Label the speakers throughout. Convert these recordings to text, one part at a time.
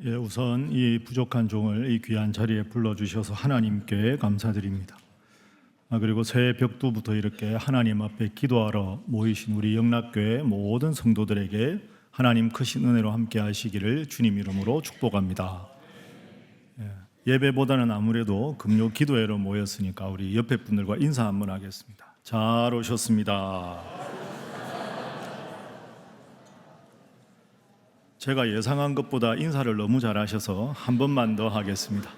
Speaker 1: 우선 이 부족한 종을 이 귀한 자리에 불러주셔서 하나님께 감사드립니다. 그리고 새해 벽두부터 이렇게 하나님 앞에 기도하러 모이신 우리 영락교회 모든 성도들에게 하나님 크신 은혜로 함께 하시기를 주님 이름으로 축복합니다. 예배보다는 아무래도 금요 기도회로 모였으니까 우리 옆에 분들과 인사 한번 하겠습니다. 잘 오셨습니다. 제가 예상한 것보다 인사를 너무 잘하셔서 한 번만 더 하겠습니다.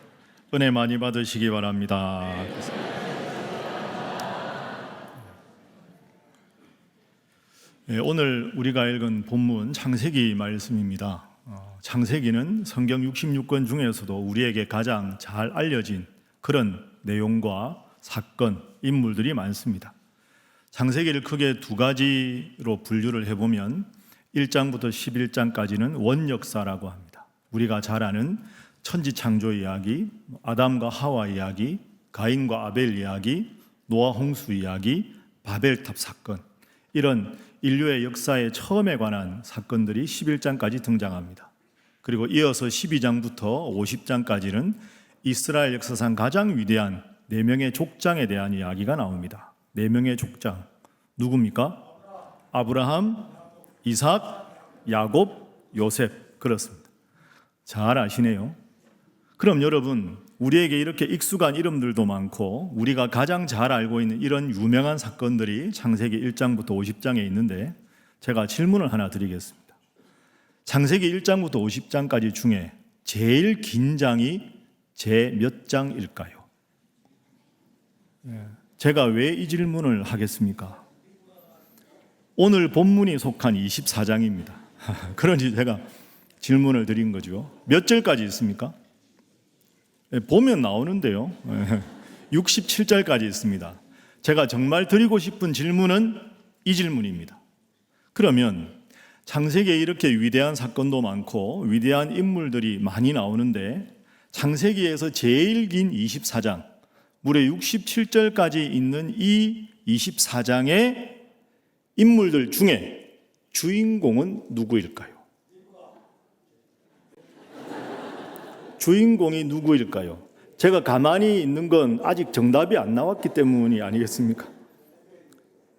Speaker 1: 은혜 많이 받으시기 바랍니다. 오늘 우리가 읽은 본문 창세기 말씀입니다. 창세기는 성경 66권 중에서도 우리에게 가장 잘 알려진 그런 내용과 사건, 인물들이 많습니다. 창세기를 크게 두 가지로 분류를 해보면 1장부터 11장까지는 원역사라고 합니다. 우리가 잘 아는 천지창조 이야기, 아담과 하와 이야기, 가인과 아벨 이야기, 노아 홍수 이야기, 바벨탑 사건, 이런 인류의 역사의 처음에 관한 사건들이 11장까지 등장합니다. 그리고 이어서 12장부터 50장까지는 이스라엘 역사상 가장 위대한 4명의 족장에 대한 이야기가 나옵니다. 4명의 족장, 누굽니까? 아브라함, 이삭, 야곱, 요셉. 그렇습니다. 잘 아시네요. 그럼 여러분, 우리에게 이렇게 익숙한 이름들도 많고 우리가 가장 잘 알고 있는 이런 유명한 사건들이 창세기 1장부터 50장에 있는데, 제가 질문을 하나 드리겠습니다. 창세기 1장부터 50장까지 중에 제일 긴 장이 제 몇 장일까요? 제가 왜 이 질문을 하겠습니까? 오늘 본문이 속한 24장입니다. 그러니 제가 질문을 드린 거죠. 몇 절까지 있습니까? 보면 나오는데요. 67절까지 있습니다. 제가 정말 드리고 싶은 질문은 이 질문입니다. 그러면 창세기에 이렇게 위대한 사건도 많고 위대한 인물들이 많이 나오는데, 창세기에서 제일 긴 24장, 무려 67절까지 있는 이 24장의 인물들 중에 주인공은 누구일까요? 주인공이 누구일까요? 제가 가만히 있는 건 아직 정답이 안 나왔기 때문이 아니겠습니까?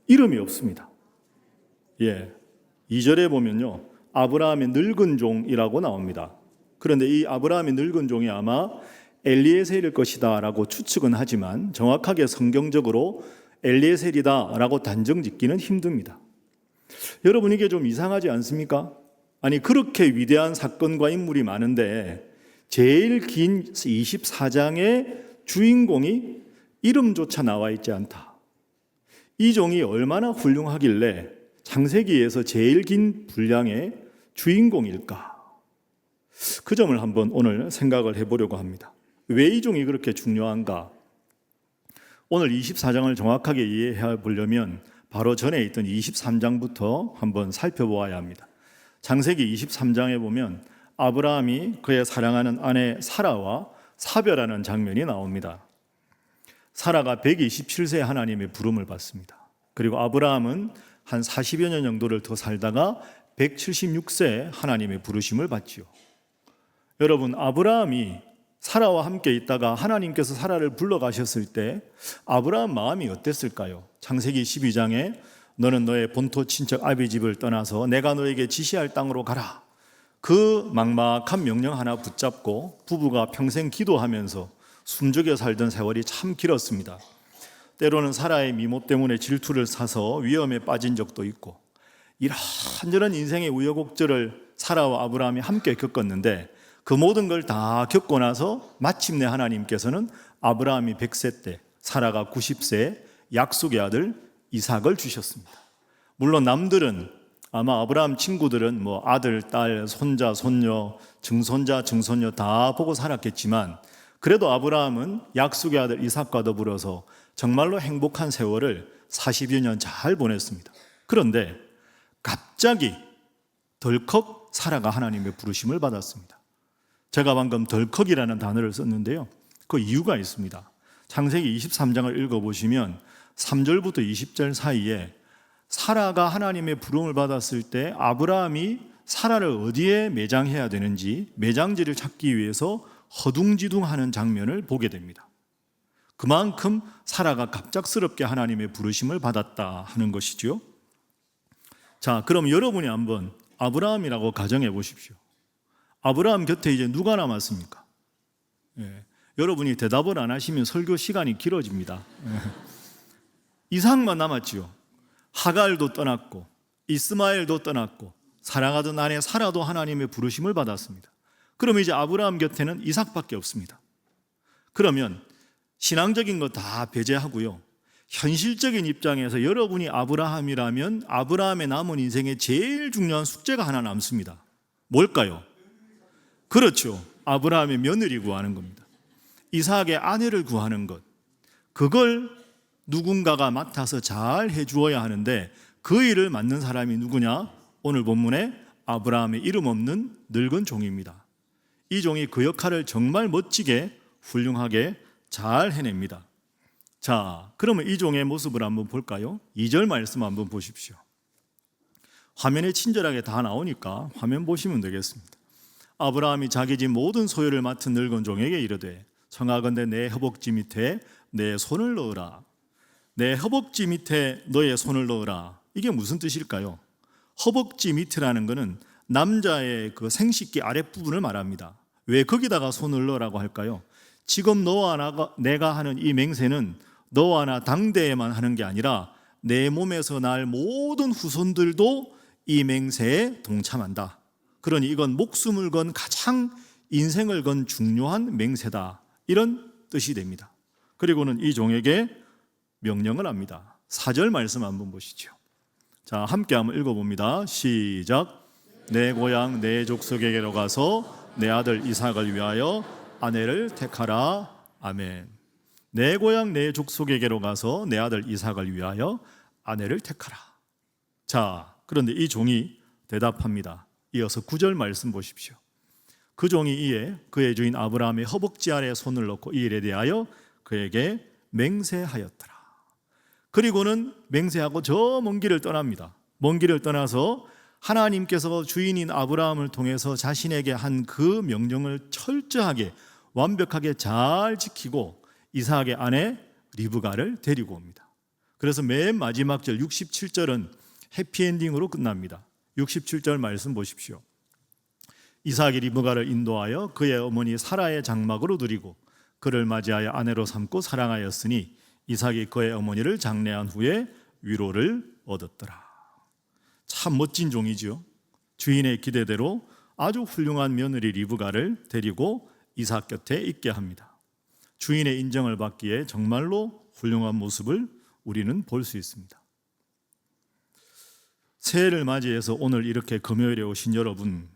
Speaker 1: 이름이 없습니다. 2절에 보면요, 아브라함의 늙은 종이라고 나옵니다. 그런데 이 아브라함의 늙은 종이 아마 엘리에셀일 것이다 라고 추측은 하지만 정확하게 성경적으로 엘리에셀이다 라고 단정 짓기는 힘듭니다. 여러분, 이게 좀 이상하지 않습니까? 아니, 그렇게 위대한 사건과 인물이 많은데 제일 긴 24장의 주인공이 이름조차 나와 있지 않다. 이 종이 얼마나 훌륭하길래 창세기에서 제일 긴 분량의 주인공일까? 그 점을 한번 오늘 생각을 해보려고 합니다. 왜 이 종이 그렇게 중요한가? 오늘 24장을 정확하게 이해해 보려면 바로 전에 있던 23장부터 한번 살펴보아야 합니다. 창세기 23장에 보면 아브라함이 그의 사랑하는 아내 사라와 사별하는 장면이 나옵니다. 사라가 127세에 하나님의 부름을 받습니다. 그리고 아브라함은 한 40여 년 정도를 더 살다가 176세에 하나님의 부르심을 받지요. 여러분, 아브라함이 사라와 함께 있다가 하나님께서 사라를 불러가셨을 때 아브라함 마음이 어땠을까요? 창세기 12장에 너는 너의 본토 친척 아비 집을 떠나서 내가 너에게 지시할 땅으로 가라. 그 막막한 명령 하나 붙잡고 부부가 평생 기도하면서 숨죽여 살던 세월이 참 길었습니다. 때로는 사라의 미모 때문에 질투를 사서 위험에 빠진 적도 있고, 이런저런 인생의 우여곡절을 사라와 아브라함이 함께 겪었는데, 그 모든 걸 다 겪고 나서 마침내 하나님께서는 아브라함이 100세 때, 사라가 90세에 약속의 아들 이삭을 주셨습니다. 물론 남들은, 아마 아브라함 친구들은 아들, 딸, 손자, 손녀, 증손자, 증손녀 다 보고 살았겠지만, 그래도 아브라함은 약속의 아들 이삭과 더불어서 정말로 행복한 세월을 40여 년 잘 보냈습니다. 그런데 갑자기 덜컥 사라가 하나님의 부르심을 받았습니다. 제가 방금 덜컥이라는 단어를 썼는데요, 그 이유가 있습니다. 창세기 23장을 읽어보시면 3절부터 20절 사이에 사라가 하나님의 부름을 받았을 때 아브라함이 사라를 어디에 매장해야 되는지 매장지를 찾기 위해서 허둥지둥하는 장면을 보게 됩니다. 그만큼 사라가 갑작스럽게 하나님의 부르심을 받았다 하는 것이죠. 자, 그럼 여러분이 한번 아브라함이라고 가정해 보십시오. 아브라함 곁에 이제 누가 남았습니까? 여러분이 대답을 안 하시면 설교 시간이 길어집니다. 이삭만 남았지요. 하갈도 떠났고 이스마엘도 떠났고 사랑하던 아내 사라도 하나님의 부르심을 받았습니다. 그럼 이제 아브라함 곁에는 이삭밖에 없습니다. 그러면 신앙적인 거 다 배제하고요, 현실적인 입장에서 여러분이 아브라함이라면 아브라함의 남은 인생에 제일 중요한 숙제가 하나 남습니다. 뭘까요? 그렇죠. 아브라함의 며느리 구하는 겁니다. 이삭의 아내를 구하는 것. 그걸 누군가가 맡아서 잘 해주어야 하는데 그 일을 맡는 사람이 누구냐? 오늘 본문에 아브라함의 이름 없는 늙은 종입니다. 이 종이 그 역할을 정말 멋지게 훌륭하게 잘 해냅니다. 자, 그러면 이 종의 모습을 한번 볼까요? 2절 말씀 한번 보십시오. 화면에 친절하게 다 나오니까 화면 보시면 되겠습니다. 아브라함이 자기 집 모든 소유를 맡은 늙은 종에게 이르되 청하건대 내 허벅지 밑에 내 손을 넣으라. 내 허벅지 밑에 너의 손을 넣으라. 이게 무슨 뜻일까요? 허벅지 밑이라는 것은 남자의 그 생식기 아랫부분을 말합니다. 왜 거기다가 손을 넣으라고 할까요? 지금 너와 내가 하는 이 맹세는 너와 나 당대에만 하는 게 아니라 내 몸에서 날 모든 후손들도 이 맹세에 동참한다. 그러니 이건 목숨을 건 가장 인생을 건 중요한 맹세다. 이런 뜻이 됩니다. 그리고는 이 종에게 명령을 합니다. 4절 말씀 한번 보시죠. 자, 함께 한번 읽어봅니다. 시작. 내 고향 내 족속에게로 가서 내 아들 이삭을 위하여 아내를 택하라. 아멘. 내 고향 내 족속에게로 가서 내 아들 이삭을 위하여 아내를 택하라. 자, 그런데 이 종이 대답합니다. 이어서 9절 말씀 보십시오. 그 종이 이에 그의 주인 아브라함의 허벅지 아래에 손을 넣고 이 일에 대하여 그에게 맹세하였더라. 그리고는 맹세하고 저 먼 길을 떠납니다. 먼 길을 떠나서 하나님께서 주인인 아브라함을 통해서 자신에게 한 그 명령을 철저하게 완벽하게 잘 지키고 이삭의 아내 리브가를 데리고 옵니다. 그래서 맨 마지막 절 67절은 해피엔딩으로 끝납니다. 67절 말씀 보십시오. 이삭이 리브가를 인도하여 그의 어머니 사라의 장막으로 들이고 그를 맞이하여 아내로 삼고 사랑하였으니 이삭이 그의 어머니를 장례한 후에 위로를 얻었더라. 참 멋진 종이죠. 주인의 기대대로 아주 훌륭한 며느리 리브가를 데리고 이삭 곁에 있게 합니다. 주인의 인정을 받기에 정말로 훌륭한 모습을 우리는 볼 수 있습니다. 새해를 맞이해서 오늘 이렇게 금요일에 오신 여러분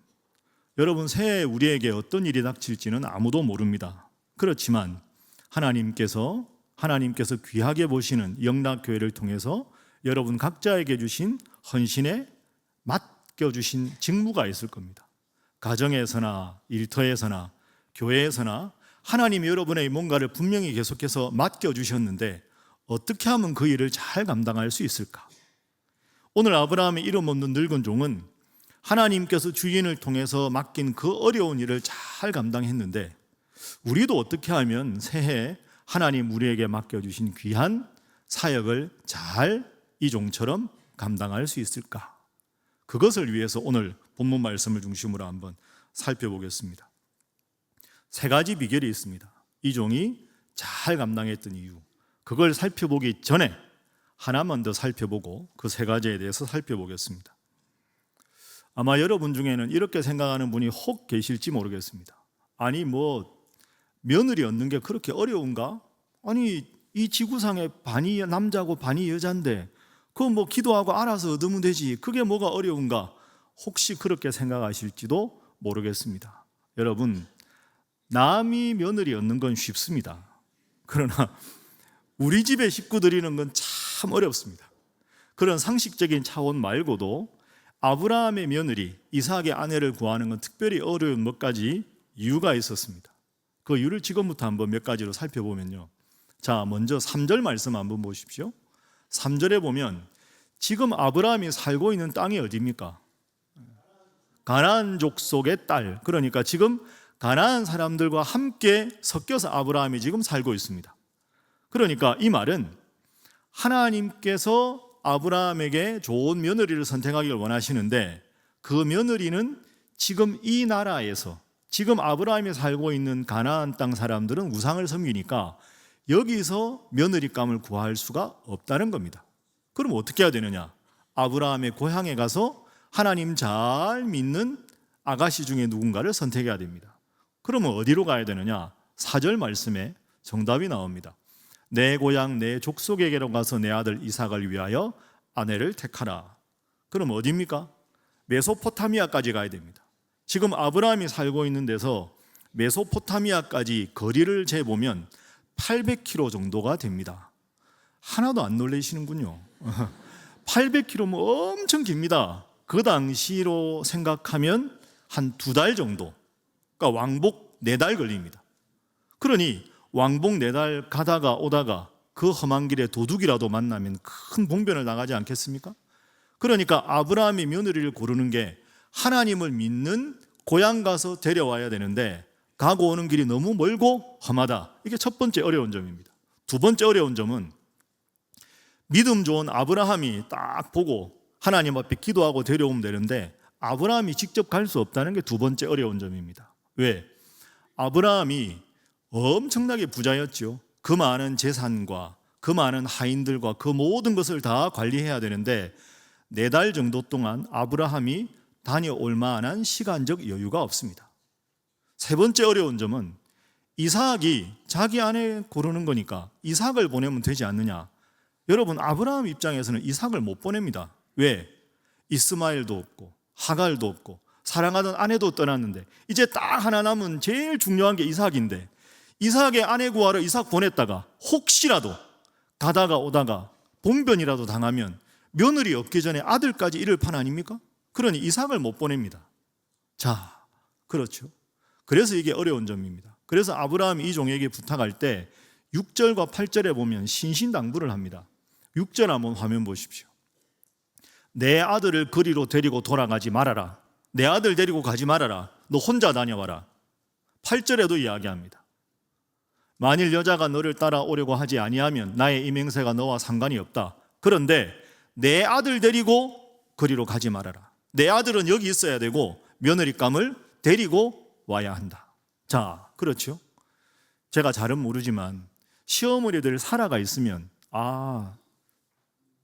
Speaker 1: 새해에 우리에게 어떤 일이 닥칠지는 아무도 모릅니다. 그렇지만 하나님께서 귀하게 보시는 영락교회를 통해서 여러분 각자에게 주신 헌신에 맡겨주신 직무가 있을 겁니다. 가정에서나 일터에서나 교회에서나 하나님이 여러분의 뭔가를 분명히 계속해서 맡겨주셨는데 어떻게 하면 그 일을 잘 감당할 수 있을까? 오늘 아브라함의 이름 없는 늙은 종은 하나님께서 주인을 통해서 맡긴 그 어려운 일을 잘 감당했는데 우리도 어떻게 하면 새해 하나님 우리에게 맡겨주신 귀한 사역을 잘 이 종처럼 감당할 수 있을까? 그것을 위해서 오늘 본문 말씀을 중심으로 한번 살펴보겠습니다. 3가지 비결이 있습니다. 이 종이 잘 감당했던 이유, 그걸 살펴보기 전에 하나만 더 살펴보고 그 3가지에 대해서 살펴보겠습니다. 아마 여러분 중에는 이렇게 생각하는 분이 혹 계실지 모르겠습니다. 아니 며느리 얻는 게 그렇게 어려운가? 아니 이 지구상에 반이 남자고 반이 여잔데 그거 기도하고 알아서 얻으면 되지, 그게 뭐가 어려운가? 혹시 그렇게 생각하실지도 모르겠습니다. 여러분, 남이 며느리 얻는 건 쉽습니다. 그러나 우리 집에 식구 들이는 건 참 어렵습니다. 그런 상식적인 차원 말고도 아브라함의 며느리 이삭의 아내를 구하는 건 특별히 어려운 몇 가지 이유가 있었습니다. 그 이유를 지금부터 한번 몇 가지로 살펴보면요. 자, 먼저 3절 말씀 한번 보십시오. 3절에 보면 지금 아브라함이 살고 있는 땅이 어디입니까? 가나안 족속의 딸, 그러니까 지금 가나안 사람들과 함께 섞여서 아브라함이 지금 살고 있습니다. 그러니까 이 말은 하나님께서 아브라함에게 좋은 며느리를 선택하기를 원하시는데 그 며느리는 지금 이 나라에서 지금 아브라함이 살고 있는 가나안 땅 사람들은 우상을 섬기니까 여기서 며느리감을 구할 수가 없다는 겁니다. 그럼 어떻게 해야 되느냐? 아브라함의 고향에 가서 하나님 잘 믿는 아가씨 중에 누군가를 선택해야 됩니다. 그러면 어디로 가야 되느냐? 4절 말씀에 정답이 나옵니다. 내 고향 내 족속에게로 가서 내 아들 이삭을 위하여 아내를 택하라. 그럼 어디입니까? 메소포타미아까지 가야 됩니다. 지금 아브라함이 살고 있는 데서 메소포타미아까지 거리를 재보면 800km 정도가 됩니다. 하나도 안 놀라시는군요. 800km면 엄청 깁니다. 그 당시로 생각하면 한 2달 정도, 그러니까 왕복 4달 걸립니다. 그러니 왕복 4달 가다가 오다가 그 험한 길에 도둑이라도 만나면 큰 봉변을 나가지 않겠습니까? 그러니까 아브라함이 며느리를 고르는 게 하나님을 믿는 고향 가서 데려와야 되는데 가고 오는 길이 너무 멀고 험하다. 이게 첫 번째 어려운 점입니다. 두 번째 어려운 점은 믿음 좋은 아브라함이 딱 보고 하나님 앞에 기도하고 데려오면 되는데 아브라함이 직접 갈 수 없다는 게 두 번째 어려운 점입니다. 왜? 아브라함이 엄청나게 부자였죠. 그 많은 재산과 그 많은 하인들과 그 모든 것을 다 관리해야 되는데 4달 정도 동안 아브라함이 다녀올 만한 시간적 여유가 없습니다. 세 번째 어려운 점은 이삭이 자기 아내 고르는 거니까 이삭을 보내면 되지 않느냐. 여러분, 아브라함 입장에서는 이삭을 못 보냅니다. 왜? 이스마엘도 없고 하갈도 없고 사랑하던 아내도 떠났는데 이제 딱 하나 남은 제일 중요한 게 이삭인데 이삭의 아내 구하러 이삭 보냈다가 혹시라도 가다가 오다가 봉변이라도 당하면 며느리 없기 전에 아들까지 잃을 판 아닙니까? 그러니 이삭을 못 보냅니다. 자, 그렇죠. 그래서 이게 어려운 점입니다. 그래서 아브라함이 이 종에게 부탁할 때 6절과 8절에 보면 신신당부를 합니다. 6절 한번 화면 보십시오. 내 아들을 그리로 데리고 돌아가지 말아라. 내 아들 데리고 가지 말아라. 너 혼자 다녀와라. 8절에도 이야기합니다. 만일 여자가 너를 따라오려고 하지 아니하면 나의 이 맹세가 너와 상관이 없다. 그런데 내 아들 데리고 그리로 가지 말아라. 내 아들은 여기 있어야 되고 며느리감을 데리고 와야 한다. 자, 그렇죠. 제가 잘은 모르지만 시어머니들 사라가 있으면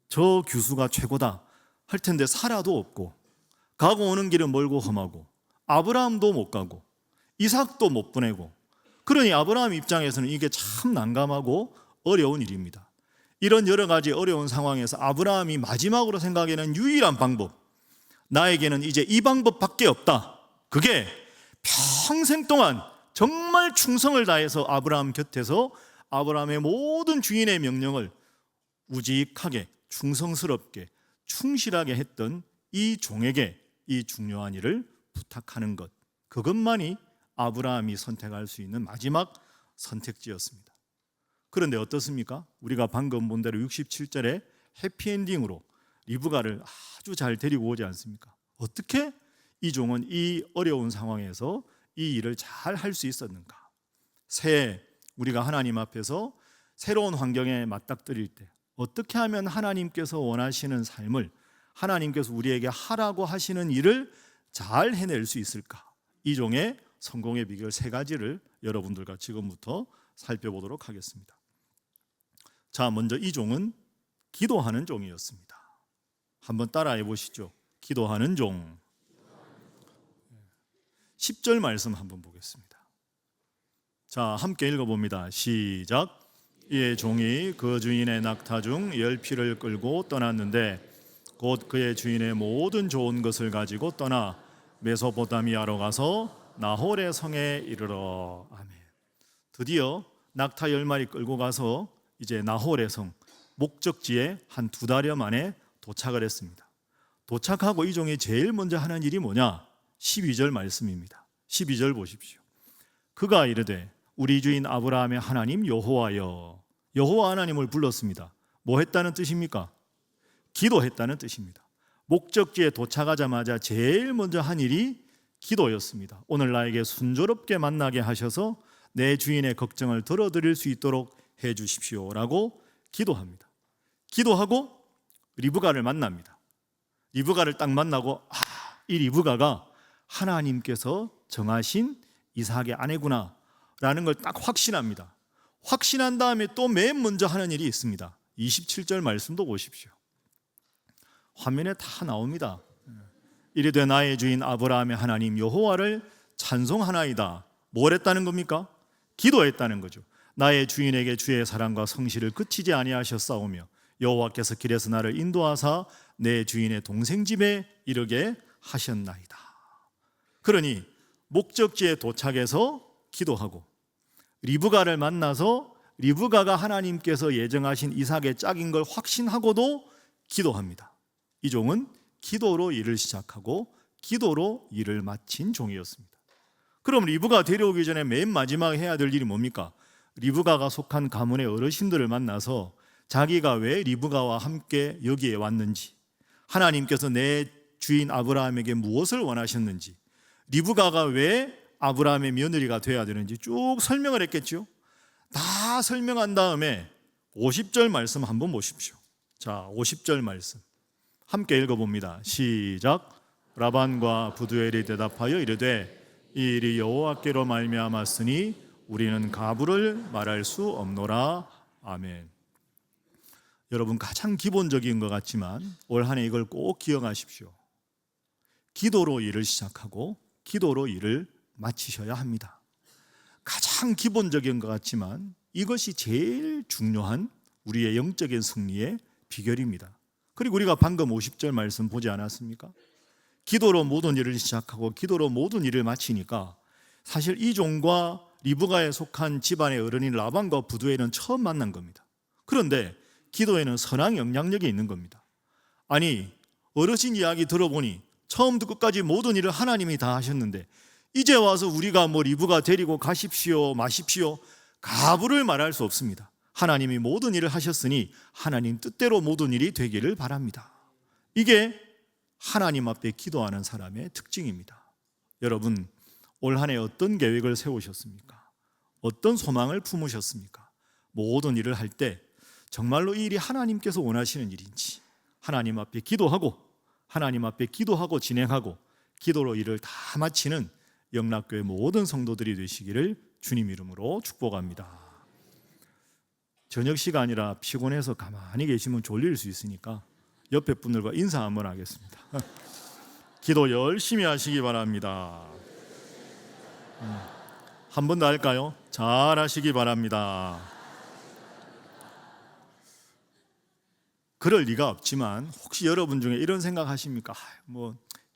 Speaker 1: 저 규수가 최고다 할 텐데 사라도 없고 가고 오는 길은 멀고 험하고 아브라함도 못 가고 이삭도 못 보내고 그러니 아브라함 입장에서는 이게 참 난감하고 어려운 일입니다. 이런 여러 가지 어려운 상황에서 아브라함이 마지막으로 생각하는 유일한 방법, 나에게는 이제 이 방법밖에 없다. 그게 평생 동안 정말 충성을 다해서 아브라함 곁에서 아브라함의 모든 주인의 명령을 우직하게 충성스럽게 충실하게 했던 이 종에게 이 중요한 일을 부탁하는 것, 그것만이 아브라함이 선택할 수 있는 마지막 선택지였습니다. 그런데 어떻습니까? 우리가 방금 본 대로 67절에 해피엔딩으로 리브가를 아주 잘 데리고 오지 않습니까? 어떻게 이 종은 이 어려운 상황에서 이 일을 잘 할 수 있었는가? 새해 우리가 하나님 앞에서 새로운 환경에 맞닥뜨릴 때 어떻게 하면 하나님께서 원하시는 삶을, 하나님께서 우리에게 하라고 하시는 일을 잘 해낼 수 있을까? 이 종의 성공의 비결 3가지를 여러분들과 지금부터 살펴보도록 하겠습니다. 자, 먼저 이 종은 기도하는 종이었습니다. 한번 따라해 보시죠. 기도하는 종. 10절 말씀 한번 보겠습니다. 자, 함께 읽어봅니다. 시작. 이의 종이 그 주인의 낙타 중 10匹를 끌고 떠났는데 곧 그의 주인의 모든 좋은 것을 가지고 떠나 메소포타미아로 가서 나홀의 성에 이르러. 아멘. 드디어 낙타 10마리 끌고 가서 이제 나홀의 성, 목적지에 한 2달여 만에 도착을 했습니다. 도착하고 이 종이 제일 먼저 하는 일이 뭐냐? 12절 말씀입니다. 12절 보십시오. 그가 이르되 우리 주인 아브라함의 하나님 여호와여. 여호와 하나님을 불렀습니다. 뭐 했다는 뜻입니까? 기도했다는 뜻입니다. 목적지에 도착하자마자 제일 먼저 한 일이 기도였습니다. 오늘 나에게 순조롭게 만나게 하셔서 내 주인의 걱정을 들어드릴 수 있도록 해 주십시오라고 기도합니다. 기도하고 리브가를 만납니다. 리브가를 딱 만나고 이 리브가가 하나님께서 정하신 이삭의 아내구나 라는 걸 딱 확신합니다. 확신한 다음에 또 맨 먼저 하는 일이 있습니다. 27절 말씀도 보십시오. 화면에 다 나옵니다. 이르되 나의 주인 아브라함의 하나님 여호와를 찬송하나이다. 뭘 했다는 겁니까? 기도했다는 거죠. 나의 주인에게 주의 사랑과 성실을 그치지 아니하셨사오며 여호와께서 길에서 나를 인도하사 내 주인의 동생 집에 이르게 하셨나이다. 그러니 목적지에 도착해서 기도하고 리브가를 만나서 리브가가 하나님께서 예정하신 이삭의 짝인 걸 확신하고도 기도합니다. 이 종은 기도로 일을 시작하고 기도로 일을 마친 종이었습니다. 그럼 리브가 데려오기 전에 맨 마지막에 해야 될 일이 뭡니까? 리브가가 속한 가문의 어르신들을 만나서 자기가 왜 리브가와 함께 여기에 왔는지, 하나님께서 내 주인 아브라함에게 무엇을 원하셨는지, 리브가가 왜 아브라함의 며느리가 되어야 되는지 쭉 설명을 했겠죠. 다 설명한 다음에 50절 말씀 한번 보십시오. 자, 50절 말씀 함께 읽어봅니다. 시작. 라반과 부두엘이 대답하여 이르되 이 일이 여호와께로 말미암았으니 우리는 가부를 말할 수 없노라. 아멘. 여러분, 가장 기본적인 것 같지만 올 한 해 이걸 꼭 기억하십시오. 기도로 일을 시작하고 기도로 일을 마치셔야 합니다. 가장 기본적인 것 같지만 이것이 제일 중요한 우리의 영적인 승리의 비결입니다. 그리고 우리가 방금 50절 말씀 보지 않았습니까? 기도로 모든 일을 시작하고 기도로 모든 일을 마치니까 사실 이 종과 리브가에 속한 집안의 어른인 라반과 부두엘은 처음 만난 겁니다. 그런데 기도에는 선한 영향력이 있는 겁니다. 아니, 어르신 이야기 들어보니 처음부터 끝까지 모든 일을 하나님이 다 하셨는데 이제 와서 우리가 리브가 데리고 가십시오 마십시오 가부를 말할 수 없습니다. 하나님이 모든 일을 하셨으니 하나님 뜻대로 모든 일이 되기를 바랍니다. 이게 하나님 앞에 기도하는 사람의 특징입니다. 여러분, 올 한 해 어떤 계획을 세우셨습니까? 어떤 소망을 품으셨습니까? 모든 일을 할 때 정말로 이 일이 하나님께서 원하시는 일인지 하나님 앞에 기도하고 하나님 앞에 기도하고 진행하고 기도로 일을 다 마치는 영락교회 모든 성도들이 되시기를 주님 이름으로 축복합니다. 저녁 시간이라 피곤해서 가만히 계시면 졸릴 수 있으니까 옆에 분들과 인사 한번 하겠습니다. 기도 열심히 하시기 바랍니다. 한 번 더 할까요? 잘 하시기 바랍니다. 그럴 리가 없지만 혹시 여러분 중에 이런 생각 하십니까?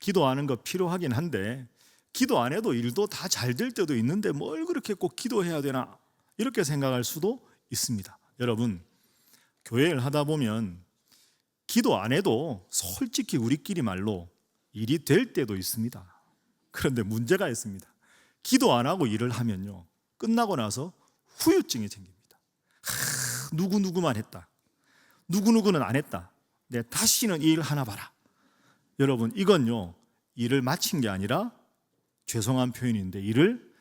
Speaker 1: 기도하는 거 필요하긴 한데 기도 안 해도 일도 다 잘 될 때도 있는데 뭘 그렇게 꼭 기도해야 되나? 이렇게 생각할 수도 있습니다. 여러분, 교회를 하다 보면 기도 안 해도 솔직히 우리끼리 말로 일이 될 때도 있습니다. 그런데 문제가 있습니다. 기도 안 하고 일을 하면요, 끝나고 나서 후유증이 생깁니다. 누구누구만 했다, 누구누구는 안 했다, 내 다시는 이 일 하나 봐라. 여러분, 이건요 일을 마친 게 아니라 죄송한 표현인데 일을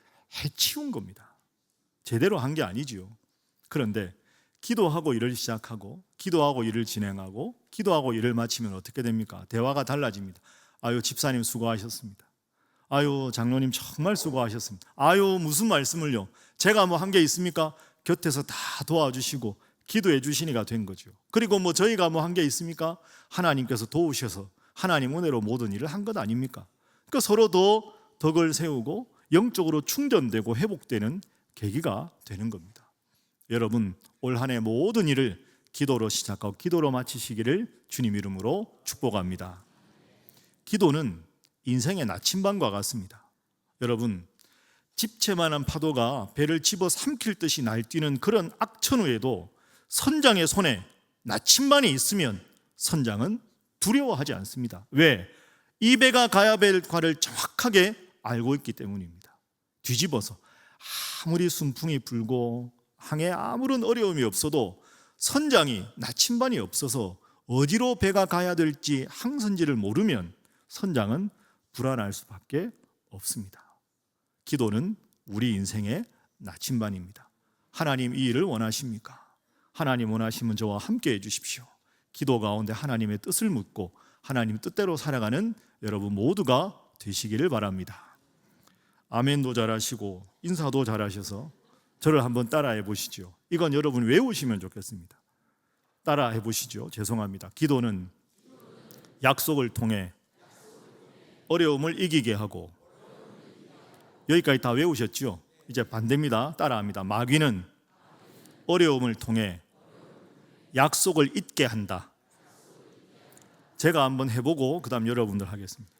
Speaker 1: 해치운 겁니다. 제대로 한 게 아니지요. 그런데 기도하고 일을 시작하고 기도하고 일을 진행하고 기도하고 일을 마치면 어떻게 됩니까? 대화가 달라집니다. 아유, 집사님 수고하셨습니다. 아유, 장로님 정말 수고하셨습니다. 아유, 무슨 말씀을요. 제가 한 게 있습니까? 곁에서 다 도와주시고 기도해 주시니까 된 거죠. 그리고 저희가 한 게 있습니까? 하나님께서 도우셔서 하나님 은혜로 모든 일을 한 것 아닙니까? 그러니까 서로 더 덕을 세우고 영적으로 충전되고 회복되는 계기가 되는 겁니다. 여러분, 올 한 해 모든 일을 기도로 시작하고 기도로 마치시기를 주님 이름으로 축복합니다. 기도는 인생의 나침반과 같습니다. 여러분, 집채만한 파도가 배를 집어 삼킬 듯이 날뛰는 그런 악천후에도 선장의 손에 나침반이 있으면 선장은 두려워하지 않습니다. 왜? 이 배가 가야 될 과를 정확하게 알고 있기 때문입니다. 뒤집어서 아무리 순풍이 불고 항해 아무런 어려움이 없어도 선장이 나침반이 없어서 어디로 배가 가야 될지 항선지를 모르면 선장은 불안할 수밖에 없습니다. 기도는 우리 인생의 나침반입니다. 하나님 이 일을 원하십니까? 하나님 원하시면 저와 함께 해주십시오. 기도 가운데 하나님의 뜻을 묻고 하나님 뜻대로 살아가는 여러분 모두가 되시기를 바랍니다. 아멘도 잘하시고 인사도 잘하셔서 저를 한번 따라해 보시죠. 이건 여러분 외우시면 좋겠습니다. 따라해 보시죠. 죄송합니다. 기도는 약속을 통해 어려움을 이기게 하고, 여기까지 다 외우셨죠? 이제 반대입니다. 따라합니다. 마귀는 어려움을 통해 약속을 잊게 한다. 제가 한번 해보고 그 다음 여러분들 하겠습니다.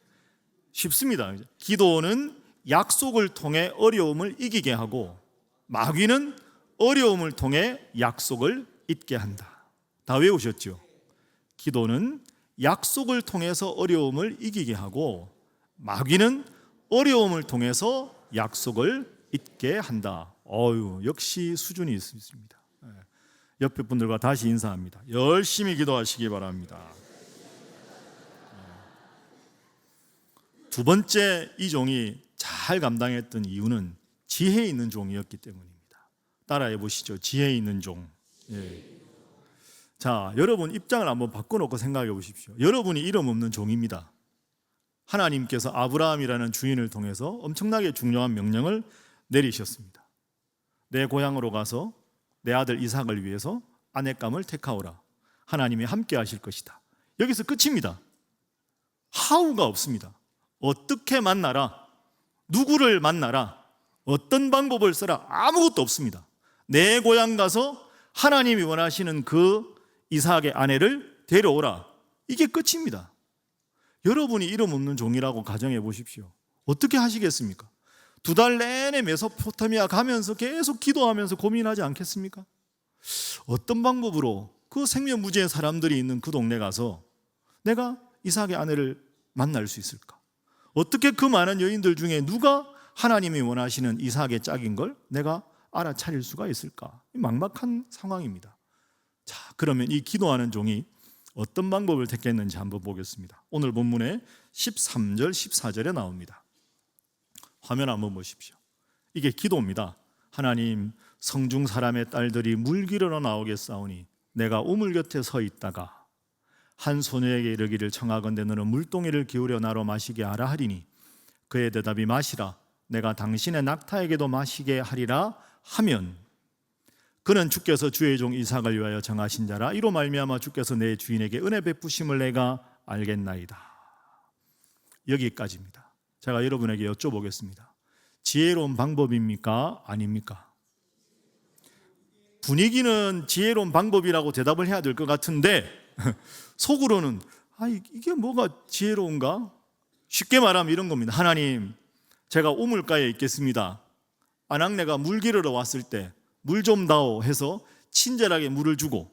Speaker 1: 쉽습니다. 기도는 약속을 통해 어려움을 이기게 하고, 마귀는 어려움을 통해 약속을 잊게 한다. 다 외우셨죠? 기도는 약속을 통해서 어려움을 이기게 하고, 마귀는 어려움을 통해서 약속을 잊게 한다. 역시 수준이 있습니다. 옆에 분들과 다시 인사합니다. 열심히 기도하시기 바랍니다. 두 번째, 이 종이 잘 감당했던 이유는 지혜 있는 종이었기 때문입니다. 따라해 보시죠. 지혜 있는 종. 자, 여러분 입장을 한번 바꿔놓고 생각해 보십시오. 여러분이 이름 없는 종입니다. 하나님께서 아브라함이라는 주인을 통해서 엄청나게 중요한 명령을 내리셨습니다. 내 고향으로 가서 내 아들 이삭을 위해서 아내감을 택하오라. 하나님이 함께 하실 것이다. 여기서 끝입니다. 하우가 없습니다. 어떻게 만나라, 누구를 만나라, 어떤 방법을 써라, 아무것도 없습니다. 내 고향 가서 하나님이 원하시는 그 이삭의 아내를 데려오라. 이게 끝입니다. 여러분이 이름 없는 종이라고 가정해 보십시오. 어떻게 하시겠습니까? 2달 내내 메소포타미아 가면서 계속 기도하면서 고민하지 않겠습니까? 어떤 방법으로 그 생면부지의 사람들이 있는 그 동네 가서 내가 이삭의 아내를 만날 수 있을까? 어떻게 그 많은 여인들 중에 누가 하나님이 원하시는 이삭의 짝인 걸 내가 알아차릴 수가 있을까? 막막한 상황입니다. 자, 그러면 이 기도하는 종이 어떤 방법을 택했는지 한번 보겠습니다. 오늘 본문에 13절, 14절에 나옵니다. 화면 한번 보십시오. 이게 기도입니다. 하나님, 성중 사람의 딸들이 물 기르러 나오겠사오니 내가 우물 곁에 서 있다가 한 소녀에게 이르기를 청하건대 너는 물동이를 기울여 나로 마시게 하라 하리니 그의 대답이 마시라 내가 당신의 낙타에게도 마시게 하리라 하면 그는 주께서 주의 종 이삭을 위하여 정하신 자라 이로 말미암아 주께서 내 주인에게 은혜 베푸심을 내가 알겠나이다. 여기까지입니다. 제가 여러분에게 여쭤보겠습니다. 지혜로운 방법입니까? 아닙니까? 분위기는 지혜로운 방법이라고 대답을 해야 될 것 같은데 속으로는 이게 뭐가 지혜로운가? 쉽게 말하면 이런 겁니다. 하나님, 제가 우물가에 있겠습니다. 아낙네가 물 기르러 왔을 때 물 좀 다오 해서 친절하게 물을 주고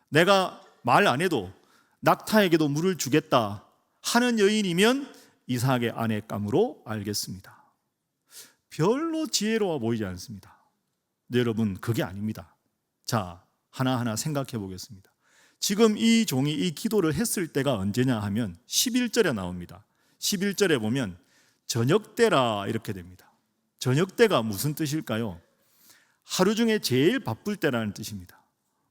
Speaker 1: 내가 말 안 해도 낙타에게도 물을 주겠다 하는 여인이면 이삭의 아내감으로 알겠습니다. 별로 지혜로워 보이지 않습니다. 근데 여러분, 그게 아닙니다. 자, 하나하나 생각해 보겠습니다. 지금 이 종이 이 기도를 했을 때가 언제냐 하면 11절에 나옵니다. 11절에 보면 저녁 때라 이렇게 됩니다. 저녁 때가 무슨 뜻일까요? 하루 중에 제일 바쁠 때라는 뜻입니다.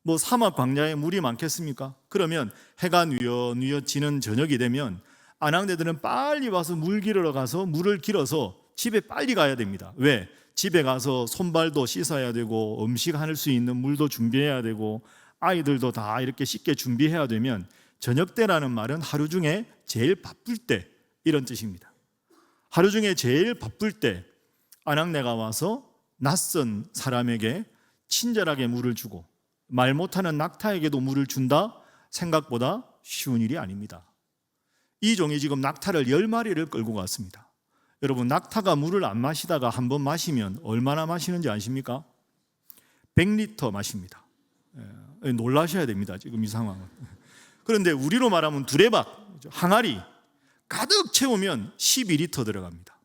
Speaker 1: 뭐 사막 광야에 물이 많겠습니까? 그러면 해가 뉘엿뉘엿 지는 저녁이 되면 아낙네들은 빨리 와서 물 기르러 가서 물을 길어서 집에 빨리 가야 됩니다. 왜? 집에 가서 손발도 씻어야 되고 음식할 수 있는 물도 준비해야 되고 아이들도 다 이렇게 씻게 준비해야 되면 저녁 때라는 말은 하루 중에 제일 바쁠 때 이런 뜻입니다. 하루 중에 제일 바쁠 때 아낙네가 와서 낯선 사람에게 친절하게 물을 주고 말 못하는 낙타에게도 물을 준다? 생각보다 쉬운 일이 아닙니다. 이 종이 지금 낙타를 10마리를 끌고 갔습니다. 여러분, 낙타가 물을 안 마시다가 한번 마시면 얼마나 마시는지 아십니까? 100리터 마십니다. 놀라셔야 됩니다. 지금 이 상황은. 그런데 우리로 말하면 두레박, 항아리 가득 채우면 12리터 들어갑니다.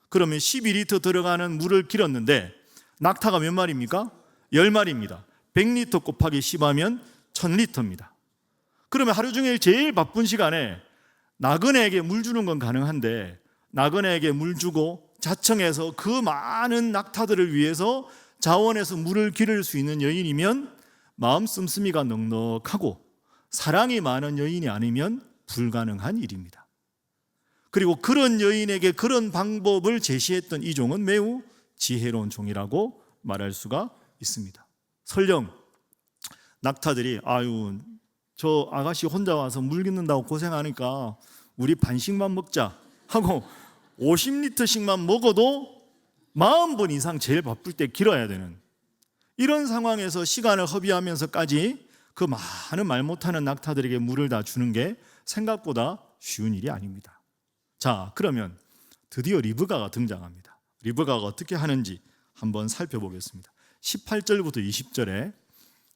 Speaker 1: 그러면 12리터 들어가는 물을 길었는데 낙타가 몇 마리입니까? 10마리입니다. 100리터 곱하기 10하면 1000리터입니다. 그러면 하루 종일 제일 바쁜 시간에 나그네에게 물 주는 건 가능한데 나그네에게 물 주고 자청해서 그 많은 낙타들을 위해서 자원해서 물을 기를 수 있는 여인이면 마음 씀씀이가 넉넉하고 사랑이 많은 여인이 아니면 불가능한 일입니다. 그리고 그런 여인에게 그런 방법을 제시했던 이 종은 매우 지혜로운 종이라고 말할 수가 있습니다. 설령 낙타들이 아유 저 아가씨 혼자 와서 물 깃는다고 고생하니까 우리 반씩만 먹자 하고 50리터씩만 먹어도 40번 이상 제일 바쁠 때 길어야 되는 이런 상황에서 시간을 허비하면서까지 그 많은 말 못하는 낙타들에게 물을 다 주는 게 생각보다 쉬운 일이 아닙니다. 자, 그러면 드디어 리브가가 등장합니다. 리브가가 어떻게 하는지 한번 살펴보겠습니다. 18절부터 20절에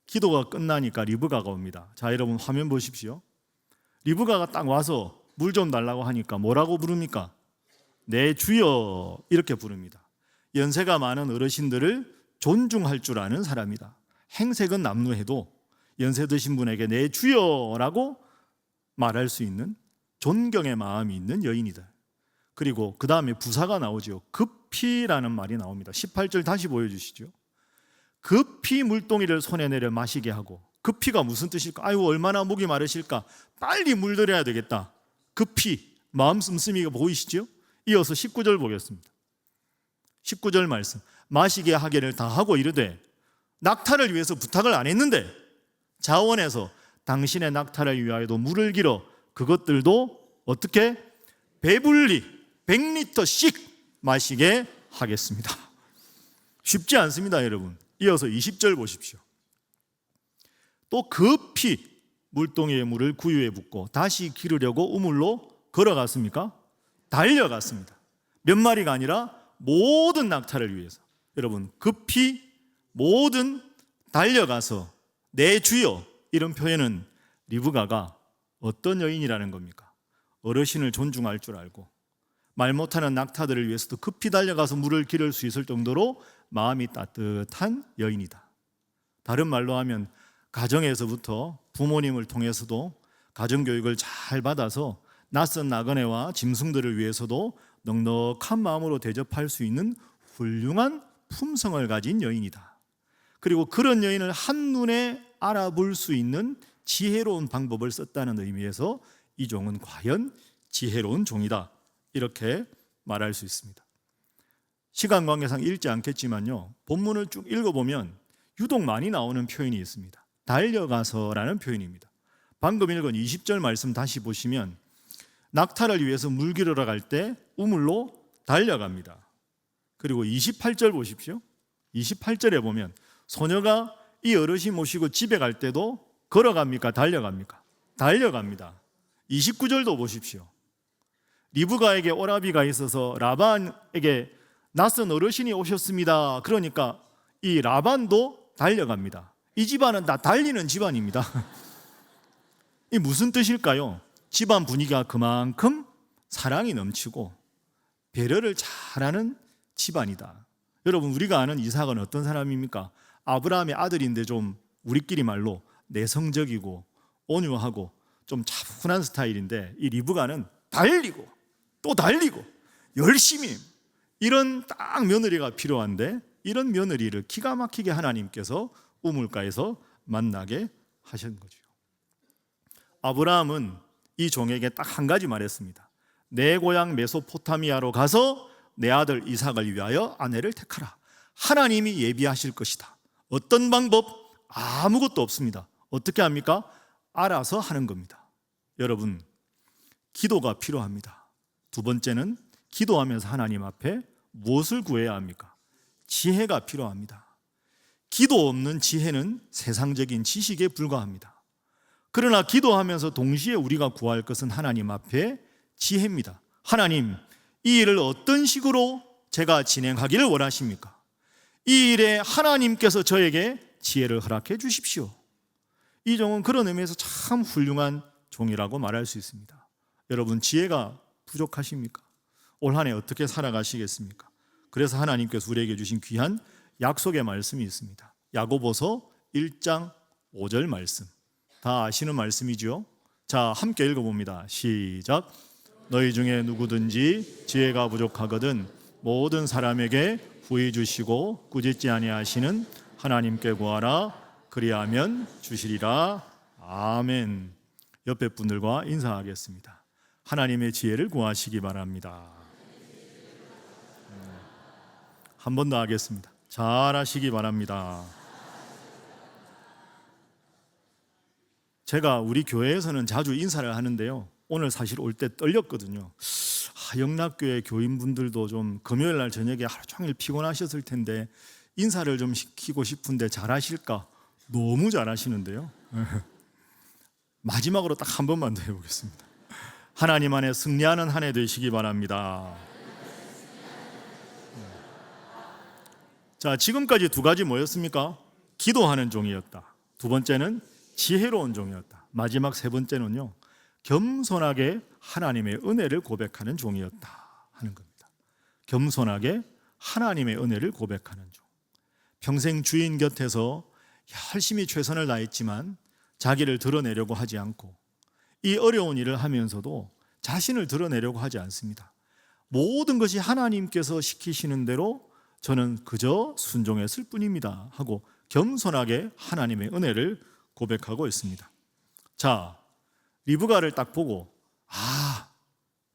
Speaker 1: 기도가 끝나니까 리브가가 옵니다. 자, 여러분 화면 보십시오. 리브가가 딱 와서 물 좀 달라고 하니까 뭐라고 부릅니까? 내 주여 이렇게 부릅니다. 연세가 많은 어르신들을 존중할 줄 아는 사람이다. 행색은 남루해도 연세 드신 분에게 내 주여라고 말할 수 있는 존경의 마음이 있는 여인이다. 그리고 그 다음에 부사가 나오죠. 급히라는 말이 나옵니다. 18절 다시 보여주시죠. 급히 물동이를 손에 내려 마시게 하고, 급히가 무슨 뜻일까? 아유 얼마나 목이 마르실까? 빨리 물 드려야 되겠다. 급히 마음 씀씀이가 보이시죠? 이어서 19절 보겠습니다. 19절 말씀. 마시게 하기를 다하고 이르되, 낙타를 위해서 부탁을 안 했는데 자원해서 당신의 낙타를 위하여도 물을 길어 그것들도 어떻게 배불리 100리터씩 마시게 하겠습니다. 쉽지 않습니다, 여러분. 이어서 20절 보십시오. 또 급히 물동이의 물을 구유에 붓고 다시 기르려고 우물로 걸어갔습니까? 달려갔습니다. 몇 마리가 아니라 모든 낙타를 위해서. 여러분, 급히 모든 달려가서 내 주여 이런 표현은 리브가가 어떤 여인이라는 겁니까? 어르신을 존중할 줄 알고 말 못하는 낙타들을 위해서도 급히 달려가서 물을 기를 수 있을 정도로 마음이 따뜻한 여인이다. 다른 말로 하면 가정에서부터 부모님을 통해서도 가정교육을 잘 받아서 낯선 나그네와 짐승들을 위해서도 넉넉한 마음으로 대접할 수 있는 훌륭한 품성을 가진 여인이다. 그리고 그런 여인을 한눈에 알아볼 수 있는 지혜로운 방법을 썼다는 의미에서 이 종은 과연 지혜로운 종이다, 이렇게 말할 수 있습니다. 시간 관계상 읽지 않겠지만요, 본문을 쭉 읽어보면 유독 많이 나오는 표현이 있습니다. 달려가서라는 표현입니다. 방금 읽은 20절 말씀 다시 보시면 낙타를 위해서 물 기르러 갈 때 우물로 달려갑니다. 그리고 28절 보십시오. 28절에 보면 소녀가 이 어르신 모시고 집에 갈 때도 걸어갑니까? 달려갑니까? 달려갑니다. 29절도 보십시오. 리브가에게 오라비가 있어서 라반에게 낯선 어르신이 오셨습니다. 그러니까 이 라반도 달려갑니다. 이 집안은 다 달리는 집안입니다. 이 무슨 뜻일까요? 집안 분위기가 그만큼 사랑이 넘치고 배려를 잘하는 집안이다. 여러분, 우리가 아는 이삭은 어떤 사람입니까? 아브라함의 아들인데 좀 우리끼리 말로 내성적이고 온유하고 좀 차분한 스타일인데, 이 리브가는 달리고 또 달리고 열심히, 이런 딱 며느리가 필요한데 이런 며느리를 기가 막히게 하나님께서 우물가에서 만나게 하신 거죠. 아브라함은 이 종에게 딱 한 가지 말했습니다. 내 고향 메소포타미아로 가서 내 아들 이삭을 위하여 아내를 택하라. 하나님이 예비하실 것이다. 어떤 방법? 아무것도 없습니다. 어떻게 합니까? 알아서 하는 겁니다. 여러분, 기도가 필요합니다. 두 번째는 기도하면서 하나님 앞에 무엇을 구해야 합니까? 지혜가 필요합니다. 기도 없는 지혜는 세상적인 지식에 불과합니다. 그러나 기도하면서 동시에 우리가 구할 것은 하나님 앞에 지혜입니다. 하나님, 이 일을 어떤 식으로 제가 진행하기를 원하십니까? 이 일에 하나님께서 저에게 지혜를 허락해 주십시오. 이 종은 그런 의미에서 참 훌륭한 종이라고 말할 수 있습니다. 여러분, 지혜가 부족하십니까? 올 한 해 어떻게 살아가시겠습니까? 그래서 하나님께서 우리에게 주신 귀한 약속의 말씀이 있습니다. 야고보서 1장 5절 말씀. 다 아시는 말씀이죠. 자, 함께 읽어봅니다. 시작. 너희 중에 누구든지 지혜가 부족하거든 모든 사람에게 부히 주시고 꾸짖지 아니하시는 하나님께 구하라. 그리하면 주시리라. 아멘. 옆에 분들과 인사하겠습니다. 하나님의 지혜를 구하시기 바랍니다. 한 번 더 하겠습니다. 잘하시기 바랍니다. 제가 우리 교회에서는 자주 인사를 하는데요, 오늘 사실 올 때 떨렸거든요. 영락교회 교인분들도 좀 금요일 날 저녁에 하루 종일 피곤하셨을 텐데 인사를 좀 시키고 싶은데 잘하실까? 너무 잘하시는데요. 마지막으로 딱 한 번만 더 해보겠습니다. 하나님 안에 승리하는 한 해 되시기 바랍니다. 자, 지금까지 두 가지 뭐였습니까? 기도하는 종이었다. 두 번째는 지혜로운 종이었다. 마지막 세 번째는요, 겸손하게 하나님의 은혜를 고백하는 종이었다 하는 겁니다. 겸손하게 하나님의 은혜를 고백하는 종. 평생 주인 곁에서 열심히 최선을 다했지만 자기를 드러내려고 하지 않고, 이 어려운 일을 하면서도 자신을 드러내려고 하지 않습니다. 모든 것이 하나님께서 시키시는 대로 저는 그저 순종했을 뿐입니다 하고 겸손하게 하나님의 은혜를 고백하고 있습니다. 자, 리브가를 딱 보고